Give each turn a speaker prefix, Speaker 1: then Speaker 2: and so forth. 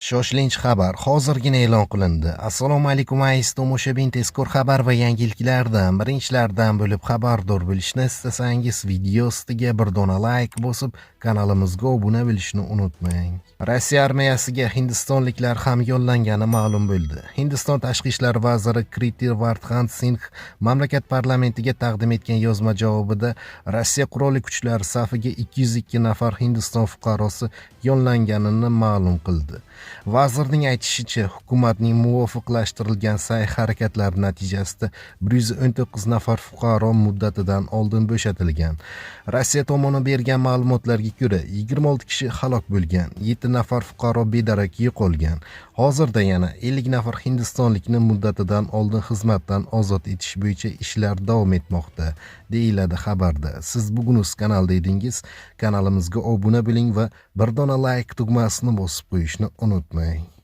Speaker 1: Shoshilinch xabar hozirgina e'lon qilindi. Assalomu alaykum aziz tomoshabin, tezkor xabar va yangiliklardan birinchilardan bo'lib xabardor bo'lishni istasangiz video ostiga bir dona like bosib, kanalimizga obuna bo'lishni unutmang. Rossiya armiyasiga hindistonliklar ham yo'llangani ma'lum bo'ldi. Hindiston tashqi ishlar vaziri Kriti Vardhan Singh mamlakat parlamentiga taqdim etgan yozma javobida Rossiya qurolli kuchlari safiga 202 nafar Hindiston fuqarosi yo'llanganini ma'lum qildi. Vazirning aytishicha, hukumatning muvofiqlashtirilgan sa'y-harakatlari natijasida 119 nafar fuqaro muddatidan oldin bo'shatilgan. Rossiya tomoni bergan ma'lumotlarga ko'ra, 26 kishi halok bo'lgan, 7 nafar fuqaro bedarak yo'qolgan. Hozirda yana 50 nafar hindistonlikni muddatidan oldin xizmatdan ozod etish bo'yicha ishlar davom etmoqda, deyiladi xabarda. Siz bugun o'z kanalda edingiz, kanalimizga obuna bo'ling va bir dona like tugmasini bosib qo'yishni unutmang.